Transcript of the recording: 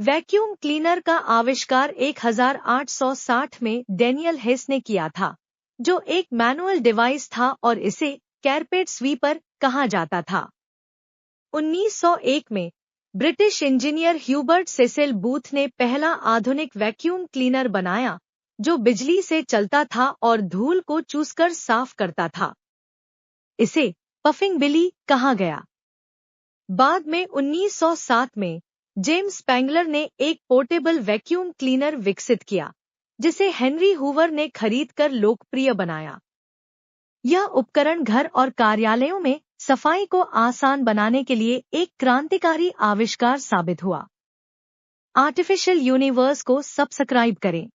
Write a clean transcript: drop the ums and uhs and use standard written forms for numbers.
Vacuum cleaner का आविष्कार 1860 में डेनियल हेस ने किया था, जो एक मैनुअल डिवाइस था और इसे कारपेट स्वीपर कहा जाता था। 1901 में British engineer Hubert Cecil Booth ने पहला आधुनिक वैक्यूम क्लीनर बनाया, जो बिजली से चलता था और धूल को चूसकर साफ करता था। इसे पफिंग बिली कहा गया। बाद में 1907 में जेम्स स्पेंगलर ने एक पोर्टेबल वैक्यूम क्लीनर विकसित किया, जिसे हेनरी हूवर ने खरीदकर लोकप्रिय बनाया। यह उपकरण घर और कार्यालयों में सफाई को आसान बनाने के लिए एक क्रांतिकारी आविष्कार साबित हुआ। आर्टिफिशियल यूनिवर्स को सब्सक्राइब करें।